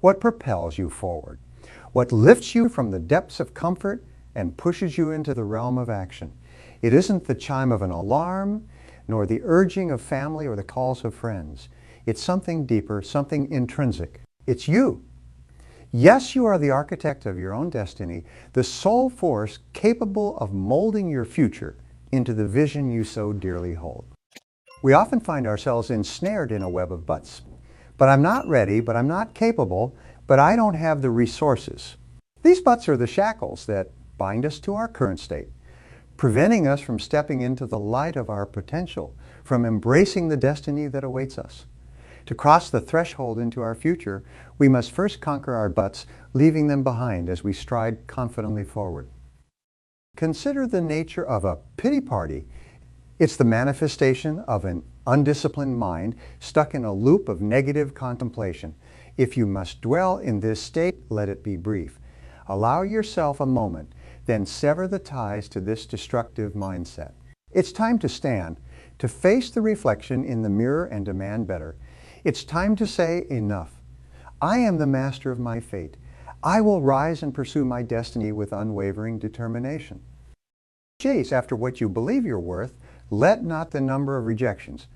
what propels you forward, what lifts you from the depths of comfort and pushes you into the realm of action. It isn't the chime of an alarm, nor the urging of family or the calls of friends. It's something deeper, something intrinsic. It's you. Yes, you are the architect of your own destiny, the sole force capable of molding your future into the vision you so dearly hold. We often find ourselves ensnared in a web of buts. But I'm not ready, but I'm not capable, but I don't have the resources. These buts are the shackles that bind us to our current state, preventing us from stepping into the light of our potential, from embracing the destiny that awaits us. To cross the threshold into our future, we must first conquer our buts, leaving them behind as we stride confidently forward. Consider the nature of a pity party. It's the manifestation of an undisciplined mind stuck in a loop of negative contemplation. If you must dwell in this state, let it be brief. Allow yourself a moment, then sever the ties to this destructive mindset. It's time to stand, to face the reflection in the mirror and demand better. It's time to say enough. I am the master of my fate. I will rise and pursue my destiny with unwavering determination. Chase after what you believe you're worth. Let not the number of rejections,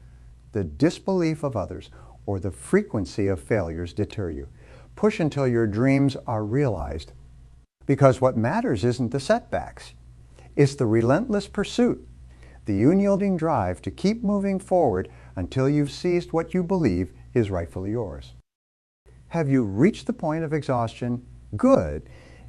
the disbelief of others, or the frequency of failures deter you. Push until your dreams are realized. Because what matters isn't the setbacks. It's the relentless pursuit, the unyielding drive to keep moving forward until you've seized what you believe is rightfully yours. Have you reached the point of exhaustion? Good.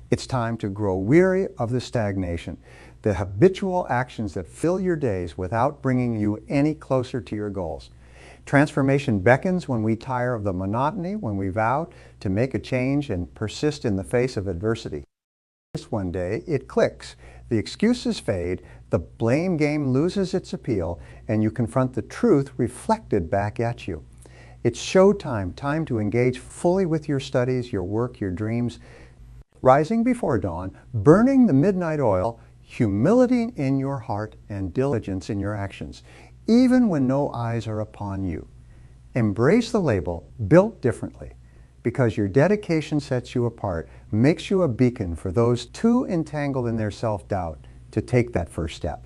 It's time to grow weary of the stagnation, the habitual actions that fill your days without bringing you any closer to your goals. Transformation beckons when we tire of the monotony, when we vow to make a change and persist in the face of adversity. Just one day, it clicks. The excuses fade, the blame game loses its appeal, and you confront the truth reflected back at you. It's showtime, time to engage fully with your studies, your work, your dreams. Rising before dawn, burning the midnight oil, humility in your heart and diligence in your actions, even when no eyes are upon you. Embrace the label, built differently, because your dedication sets you apart, makes you a beacon for those too entangled in their self-doubt to take that first step.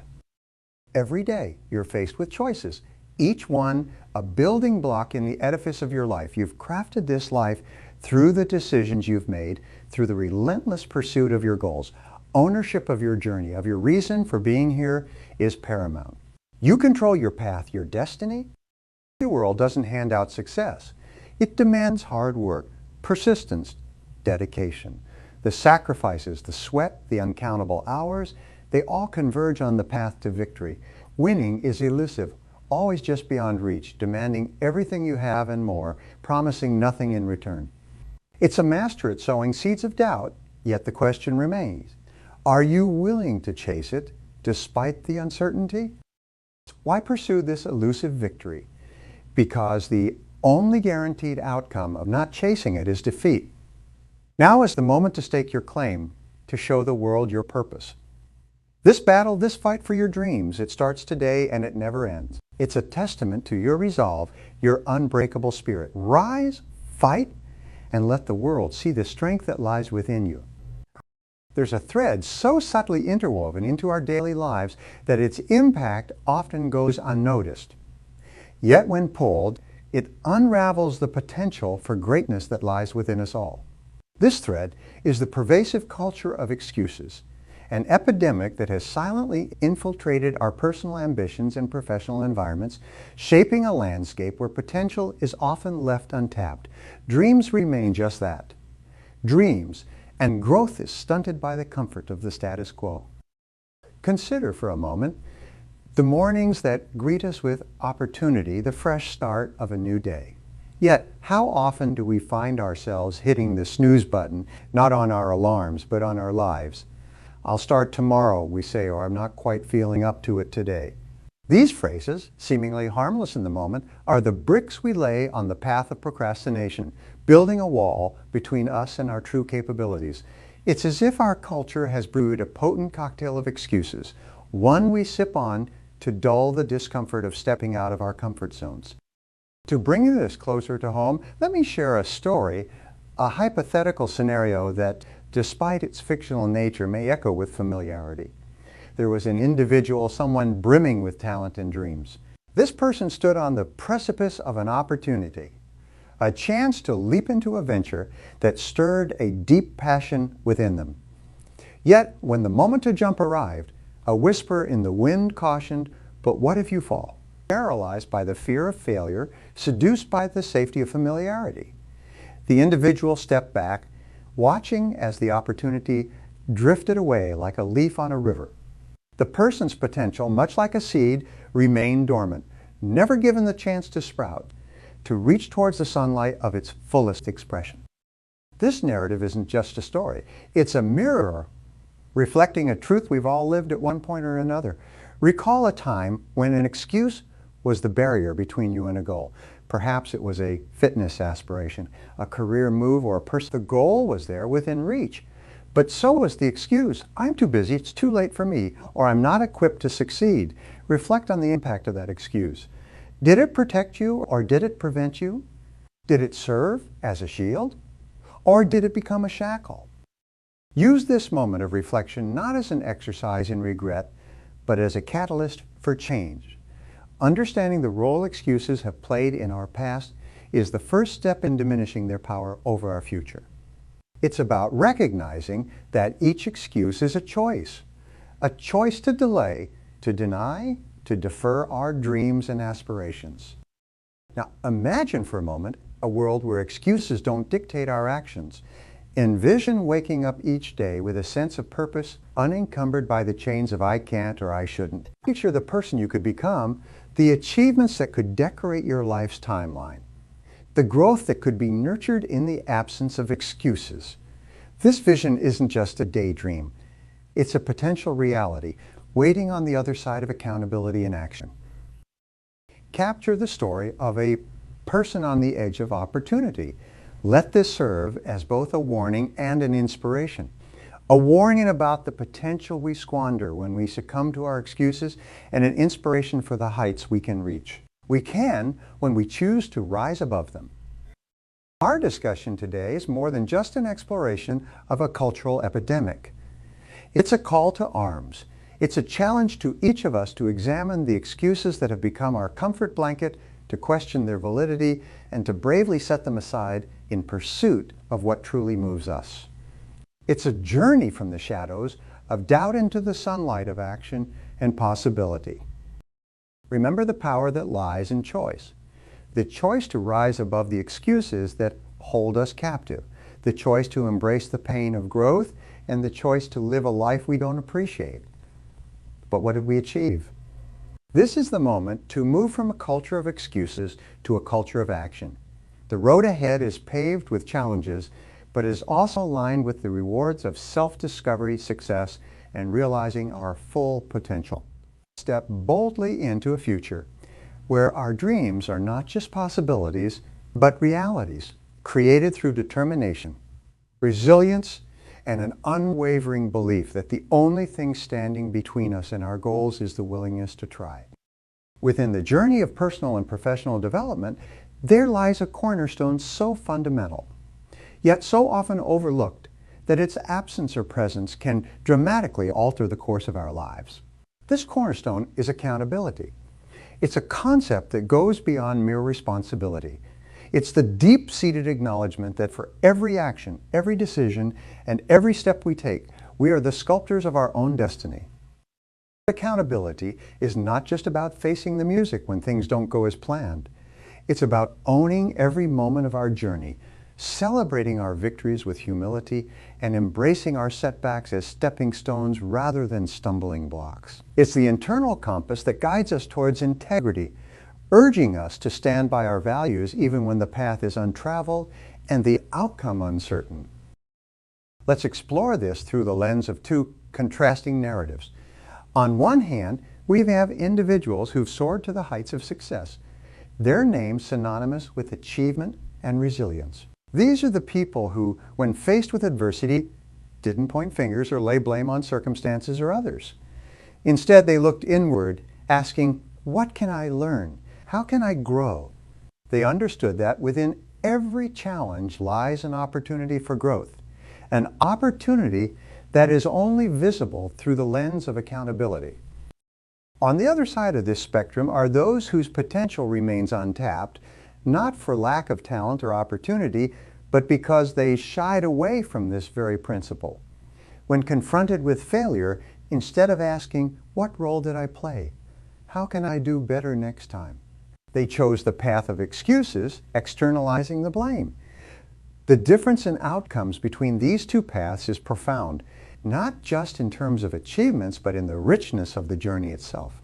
Every day, you're faced with choices, each one a building block in the edifice of your life. You've crafted this life through the decisions you've made, through the relentless pursuit of your goals. Ownership of your journey, of your reason for being here, is paramount. You control your path, your destiny. The world doesn't hand out success. It demands hard work, persistence, dedication. The sacrifices, the sweat, the uncountable hours, they all converge on the path to victory. Winning is elusive, always just beyond reach, demanding everything you have and more, promising nothing in return. It's a master at sowing seeds of doubt, yet the question remains, are you willing to chase it despite the uncertainty? Why pursue this elusive victory? Because the only guaranteed outcome of not chasing it is defeat. Now is the moment to stake your claim, to show the world your purpose. This battle, this fight for your dreams, it starts today and it never ends. It's a testament to your resolve, your unbreakable spirit. Rise, fight, and let the world see the strength that lies within you. There's a thread so subtly interwoven into our daily lives that its impact often goes unnoticed. Yet when pulled, it unravels the potential for greatness that lies within us all. This thread is the pervasive culture of excuses, an epidemic that has silently infiltrated our personal ambitions and professional environments, shaping a landscape where potential is often left untapped. Dreams remain just that, dreams, and growth is stunted by the comfort of the status quo. Consider for a moment the mornings that greet us with opportunity, the fresh start of a new day. Yet, how often do we find ourselves hitting the snooze button, not on our alarms, but on our lives? I'll start tomorrow, we say, or I'm not quite feeling up to it today. These phrases, seemingly harmless in the moment, are the bricks we lay on the path of procrastination, building a wall between us and our true capabilities. It's as if our culture has brewed a potent cocktail of excuses, one we sip on to dull the discomfort of stepping out of our comfort zones. To bring this closer to home, let me share a story a hypothetical scenario that, despite its fictional nature, may echo with familiarity. There was an individual, someone brimming with talent and dreams. This person stood on the precipice of an opportunity, a chance to leap into a venture that stirred a deep passion within them. Yet, when the moment to jump arrived, a whisper in the wind cautioned, "But what if you fall?" Paralyzed by the fear of failure, seduced by the safety of familiarity. The individual stepped back, watching as the opportunity drifted away like a leaf on a river. The person's potential, much like a seed, remained dormant, never given the chance to sprout, to reach towards the sunlight of its fullest expression. This narrative isn't just a story. It's a mirror reflecting a truth we've all lived at one point or another. Recall a time when an excuse was the barrier between you and a goal. Perhaps it was a fitness aspiration, a career move, or a person. The goal was there within reach, but so was the excuse. "I'm too busy, it's too late for me," or "I'm not equipped to succeed." Reflect on the impact of that excuse. Did it protect you, or did it prevent you? Did it serve as a shield, or did it become a shackle? Use this moment of reflection not as an exercise in regret, but as a catalyst for change. Understanding the role excuses have played in our past is the first step in diminishing their power over our future. It's about recognizing that each excuse is a choice to delay, to deny, to defer our dreams and aspirations. Now, imagine for a moment a world where excuses don't dictate our actions. Envision waking up each day with a sense of purpose, unencumbered by the chains of "I can't" or "I shouldn't." Picture the person you could become, the achievements that could decorate your life's timeline, the growth that could be nurtured in the absence of excuses. This vision isn't just a daydream. It's a potential reality, waiting on the other side of accountability and action. Capture the story of a person on the edge of opportunity. Let this serve as both a warning and an inspiration. A warning about the potential we squander when we succumb to our excuses, and an inspiration for the heights we can reach. We can when we choose to rise above them. Our discussion today is more than just an exploration of a cultural epidemic. It's a call to arms. It's a challenge to each of us to examine the excuses that have become our comfort blanket, to question their validity, and to bravely set them aside in pursuit of what truly moves us. It's a journey from the shadows of doubt into the sunlight of action and possibility. Remember the power that lies in choice. The choice to rise above the excuses that hold us captive. The choice to embrace the pain of growth, and the choice to live a life we don't appreciate. But what did we achieve? This is the moment to move from a culture of excuses to a culture of action. The road ahead is paved with challenges, but is also aligned with the rewards of self-discovery, success, and realizing our full potential. Step boldly into a future where our dreams are not just possibilities, but realities, created through determination, resilience, and an unwavering belief that the only thing standing between us and our goals is the willingness to try. Within the journey of personal and professional development, there lies a cornerstone so fundamental, yet so often overlooked, that its absence or presence can dramatically alter the course of our lives. This cornerstone is accountability. It's a concept that goes beyond mere responsibility. It's the deep-seated acknowledgement that for every action, every decision, and every step we take, we are the sculptors of our own destiny. Accountability is not just about facing the music when things don't go as planned. It's about owning every moment of our journey, celebrating our victories with humility, and embracing our setbacks as stepping stones rather than stumbling blocks. It's the internal compass that guides us towards integrity, urging us to stand by our values even when the path is untraveled and the outcome uncertain. Let's explore this through the lens of two contrasting narratives. On one hand, we have individuals who've soared to the heights of success, their names synonymous with achievement and resilience. These are the people who, when faced with adversity, didn't point fingers or lay blame on circumstances or others. Instead, they looked inward, asking, "What can I learn? How can I grow?" They understood that within every challenge lies an opportunity for growth, an opportunity that is only visible through the lens of accountability. On the other side of this spectrum are those whose potential remains untapped, not for lack of talent or opportunity, but because they shied away from this very principle. When confronted with failure, instead of asking, "What role did I play? How can I do better next time?" they chose the path of excuses, externalizing the blame. The difference in outcomes between these two paths is profound, not just in terms of achievements, but in the richness of the journey itself.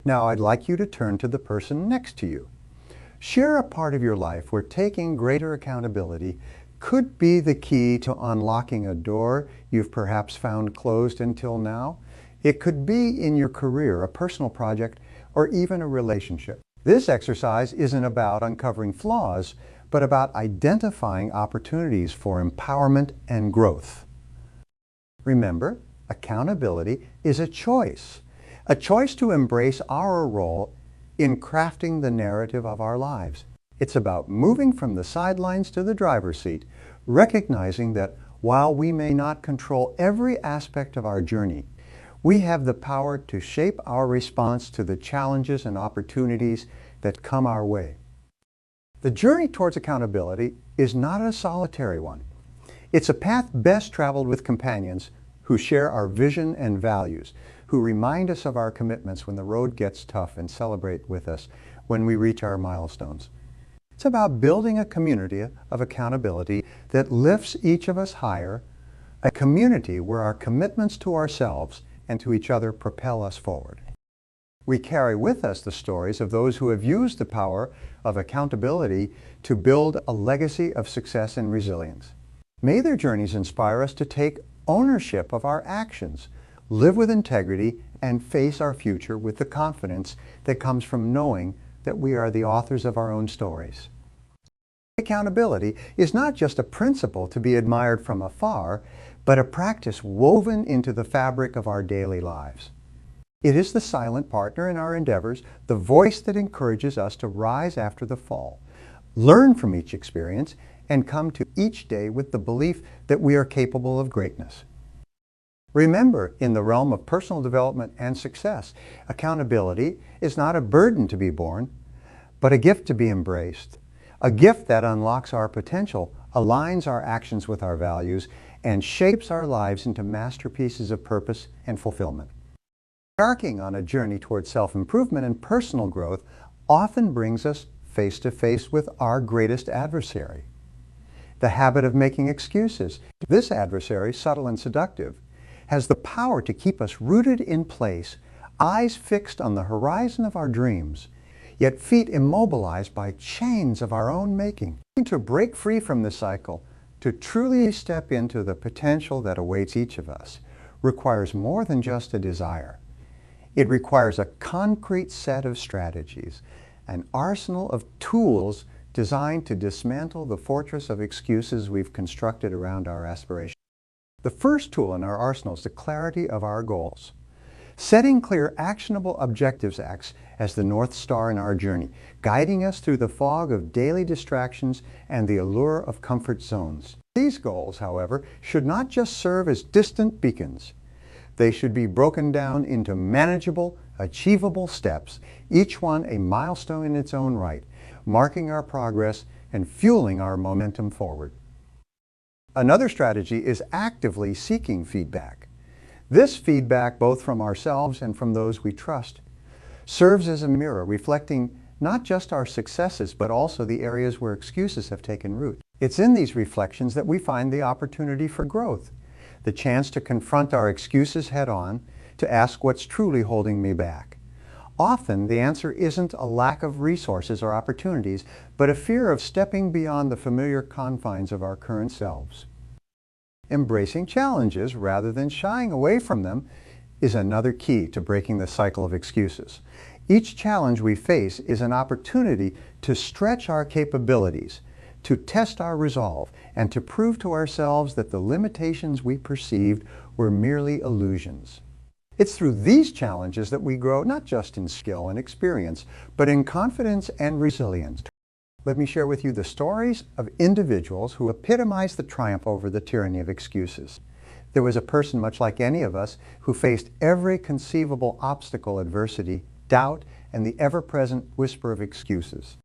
Now, I'd like you to turn to the person next to you. Share a part of your life where taking greater accountability could be the key to unlocking a door you've perhaps found closed until now. It could be in your career, a personal project, or even a relationship. This exercise isn't about uncovering flaws, but about identifying opportunities for empowerment and growth. Remember, accountability is a choice to embrace our role in crafting the narrative of our lives. It's about moving from the sidelines to the driver's seat, recognizing that while we may not control every aspect of our journey, we have the power to shape our response to the challenges and opportunities that come our way. The journey towards accountability is not a solitary one. It's a path best traveled with companions who share our vision and values, who remind us of our commitments when the road gets tough and celebrate with us when we reach our milestones. It's about building a community of accountability that lifts each of us higher, a community where our commitments to ourselves and to each other propel us forward. We carry with us the stories of those who have used the power of accountability to build a legacy of success and resilience. May their journeys inspire us to take ownership of our actions, live with integrity, and face our future with the confidence that comes from knowing that we are the authors of our own stories. Accountability is not just a principle to be admired from afar, but a practice woven into the fabric of our daily lives. It is the silent partner in our endeavors, the voice that encourages us to rise after the fall, learn from each experience, and come to each day with the belief that we are capable of greatness. Remember, in the realm of personal development and success, accountability is not a burden to be borne, but a gift to be embraced, a gift that unlocks our potential, aligns our actions with our values, and shapes our lives into masterpieces of purpose and fulfillment. Embarking on a journey toward self-improvement and personal growth often brings us face to face with our greatest adversary, the habit of making excuses. This adversary, subtle and seductive, has the power to keep us rooted in place, eyes fixed on the horizon of our dreams, yet feet immobilized by chains of our own making. To break free from this cycle, to truly step into the potential that awaits each of us, requires more than just a desire. It requires a concrete set of strategies, an arsenal of tools designed to dismantle the fortress of excuses we've constructed around our aspirations. The first tool in our arsenal is the clarity of our goals. Setting clear, actionable objectives acts as the North Star in our journey, guiding us through the fog of daily distractions and the allure of comfort zones. These goals, however, should not just serve as distant beacons. They should be broken down into manageable, achievable steps, each one a milestone in its own right, marking our progress and fueling our momentum forward. Another strategy is actively seeking feedback. This feedback, both from ourselves and from those we trust, serves as a mirror reflecting not just our successes, but also the areas where excuses have taken root. It's in these reflections that we find the opportunity for growth, the chance to confront our excuses head on, to ask what's truly holding me back. Often, the answer isn't a lack of resources or opportunities, but a fear of stepping beyond the familiar confines of our current selves. Embracing challenges rather than shying away from them is another key to breaking the cycle of excuses. Each challenge we face is an opportunity to stretch our capabilities, to test our resolve, and to prove to ourselves that the limitations we perceived were merely illusions. It's through these challenges that we grow not just in skill and experience, but in confidence and resilience. Let me share with you the stories of individuals who epitomize the triumph over the tyranny of excuses. There was a person, much like any of us, who faced every conceivable obstacle, adversity, doubt, and the ever-present whisper of excuses.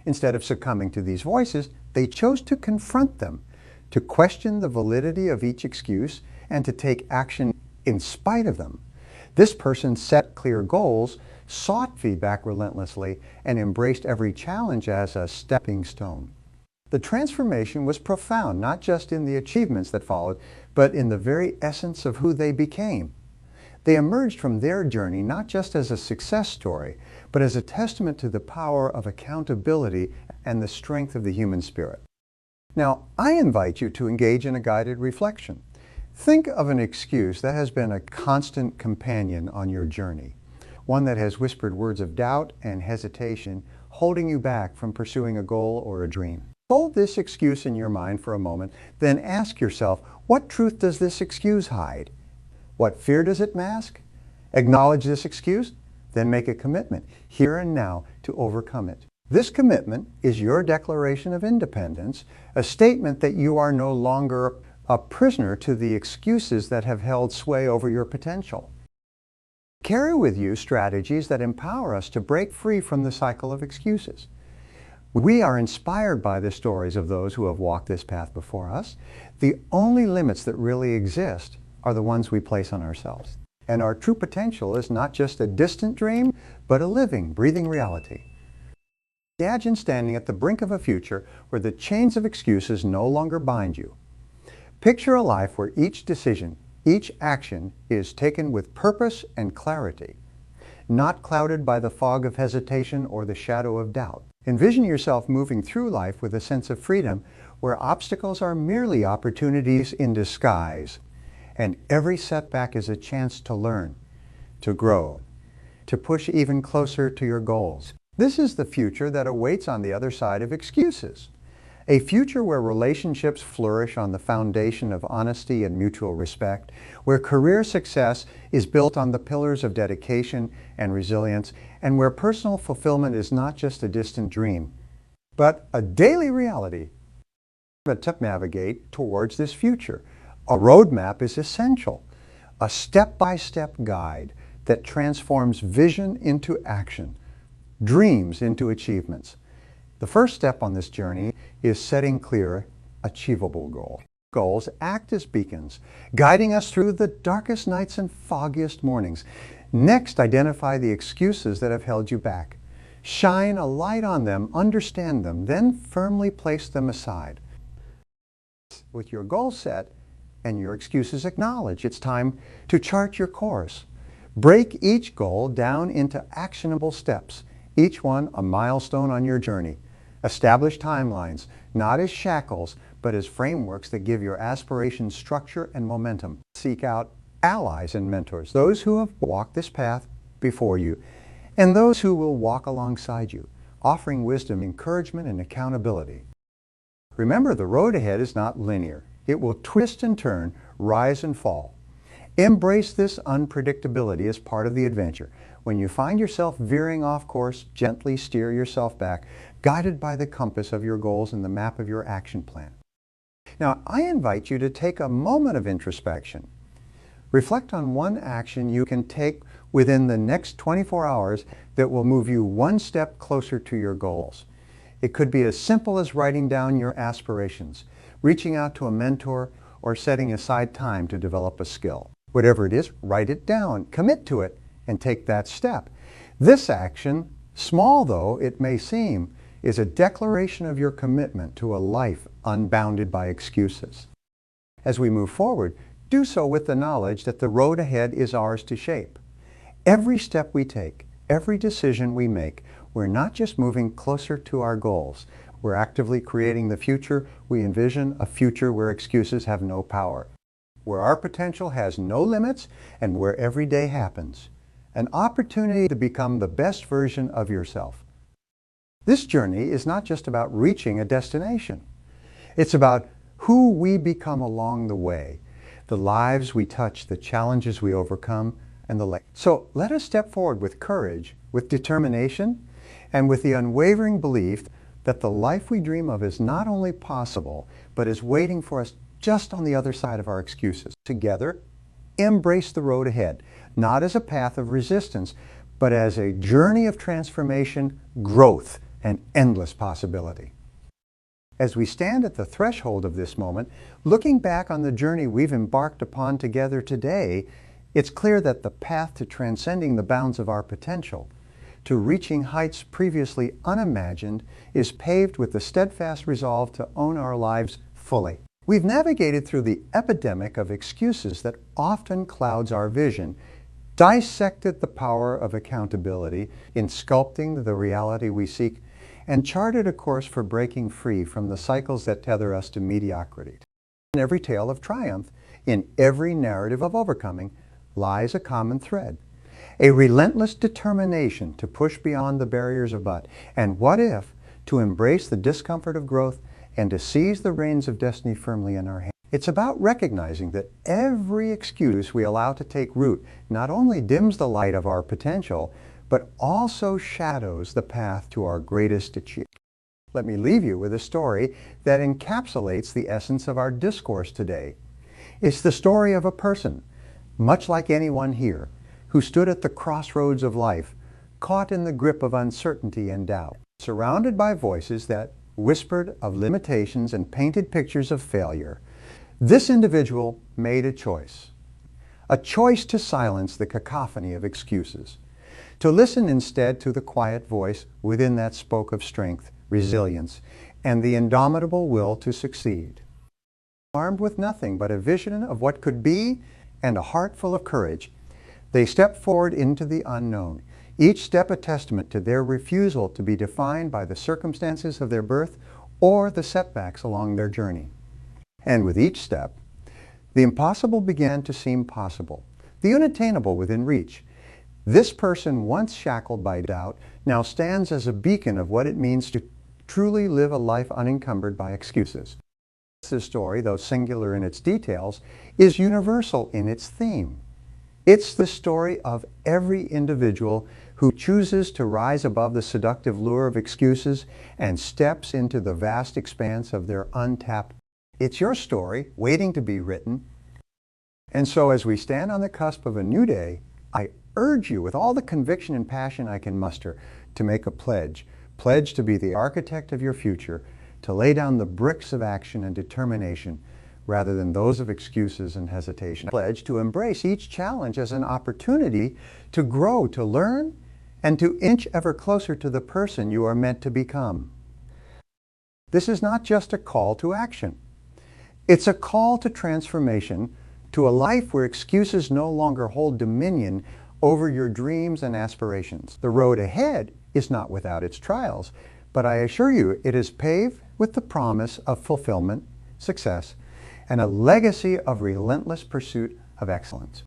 Instead of succumbing to these voices, they chose to confront them, to question the validity of each excuse, and to take action in spite of them. This person set clear goals, sought feedback relentlessly, and embraced every challenge as a stepping stone. The transformation was profound, not just in the achievements that followed, but in the very essence of who they became. They emerged from their journey not just as a success story, but as a testament to the power of accountability and the strength of the human spirit. Now, I invite you to engage in a guided reflection. Think of an excuse that has been a constant companion on your journey, one that has whispered words of doubt and hesitation, holding you back from pursuing a goal or a dream. Hold this excuse in your mind for a moment, then ask yourself, what truth does this excuse hide? What fear does it mask? Acknowledge this excuse, then make a commitment, here and now, to overcome it. This commitment is your declaration of independence, a statement that you are no longer a prisoner to the excuses that have held sway over your potential. Carry with you strategies that empower us to break free from the cycle of excuses. We are inspired by the stories of those who have walked this path before us. The only limits that really exist are the ones we place on ourselves. And our true potential is not just a distant dream, but a living, breathing reality. Imagine standing at the brink of a future where the chains of excuses no longer bind you. Picture a life where each decision, each action is taken with purpose and clarity, not clouded by the fog of hesitation or the shadow of doubt. Envision yourself moving through life with a sense of freedom where obstacles are merely opportunities in disguise, and every setback is a chance to learn, to grow, to push even closer to your goals. This is the future that awaits on the other side of excuses. A future where relationships flourish on the foundation of honesty and mutual respect, where career success is built on the pillars of dedication and resilience, and where personal fulfillment is not just a distant dream, but a daily reality. To navigate towards this future, a roadmap is essential, a step-by-step guide that transforms vision into action, dreams into achievements. The first step on this journey is setting clear, achievable goals. Goals act as beacons, guiding us through the darkest nights and foggiest mornings. Next, identify the excuses that have held you back. Shine a light on them, understand them, then firmly place them aside. With your goal set and your excuses acknowledged, it's time to chart your course. Break each goal down into actionable steps, each one a milestone on your journey. Establish timelines, not as shackles, but as frameworks that give your aspirations structure and momentum. Seek out allies and mentors, those who have walked this path before you, and those who will walk alongside you, offering wisdom, encouragement, and accountability. Remember, the road ahead is not linear. It will twist and turn, rise and fall. Embrace this unpredictability as part of the adventure. When you find yourself veering off course, gently steer yourself back, guided by the compass of your goals and the map of your action plan. Now, I invite you to take a moment of introspection. Reflect on one action you can take within the next 24 hours that will move you one step closer to your goals. It could be as simple as writing down your aspirations, reaching out to a mentor, or setting aside time to develop a skill. Whatever it is, write it down, commit to it, and take that step. This action, small though it may seem, is a declaration of your commitment to a life unbounded by excuses. As we move forward, do so with the knowledge that the road ahead is ours to shape. Every step we take, every decision we make, we're not just moving closer to our goals, we're actively creating the future we envision, a future where excuses have no power, where our potential has no limits, and where every day happens. An opportunity to become the best version of yourself. This journey is not just about reaching a destination. It's about who we become along the way, the lives we touch, the challenges we overcome, and the like. So let us step forward with courage, with determination, and with the unwavering belief that the life we dream of is not only possible, but is waiting for us just on the other side of our excuses. Together, embrace the road ahead, not as a path of resistance, but as a journey of transformation, growth, and endless possibility. As we stand at the threshold of this moment, looking back on the journey we've embarked upon together today, it's clear that the path to transcending the bounds of our potential, to reaching heights previously unimagined, is paved with the steadfast resolve to own our lives fully. We've navigated through the epidemic of excuses that often clouds our vision, dissected the power of accountability in sculpting the reality we seek, and charted a course for breaking free from the cycles that tether us to mediocrity. In every tale of triumph, in every narrative of overcoming, lies a common thread. A relentless determination to push beyond the barriers of but, and what if, to embrace the discomfort of growth and to seize the reins of destiny firmly in our hands. It's about recognizing that every excuse we allow to take root not only dims the light of our potential, but also shadows the path to our greatest achievement. Let me leave you with a story that encapsulates the essence of our discourse today. It's the story of a person, much like anyone here, who stood at the crossroads of life, caught in the grip of uncertainty and doubt, surrounded by voices that whispered of limitations and painted pictures of failure. This individual made a choice to silence the cacophony of excuses, to listen instead to the quiet voice within that spoke of strength, resilience, and the indomitable will to succeed. Armed with nothing but a vision of what could be and a heart full of courage, they stepped forward into the unknown, each step a testament to their refusal to be defined by the circumstances of their birth or the setbacks along their journey. And with each step, the impossible began to seem possible, the unattainable within reach. This person, once shackled by doubt, now stands as a beacon of what it means to truly live a life unencumbered by excuses. This story, though singular in its details, is universal in its theme. It's the story of every individual who chooses to rise above the seductive lure of excuses and steps into the vast expanse of their untapped. It's your story, waiting to be written. And so as we stand on the cusp of a new day, I urge you with all the conviction and passion I can muster to make a pledge to be the architect of your future, to lay down the bricks of action and determination rather than those of excuses and hesitation. Pledge to embrace each challenge as an opportunity to grow, to learn, and to inch ever closer to the person you are meant to become. This is not just a call to action. It's a call to transformation, to a life where excuses no longer hold dominion over your dreams and aspirations. The road ahead is not without its trials, but I assure you it is paved with the promise of fulfillment, success, and a legacy of relentless pursuit of excellence.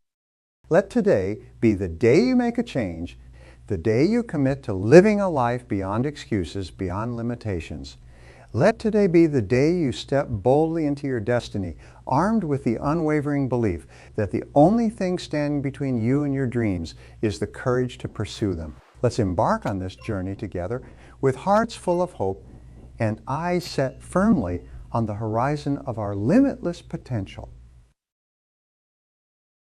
Let today be the day you make a change, the day you commit to living a life beyond excuses, beyond limitations. Let today be the day you step boldly into your destiny, armed with the unwavering belief that the only thing standing between you and your dreams is the courage to pursue them. Let's embark on this journey together with hearts full of hope and eyes set firmly on the horizon of our limitless potential.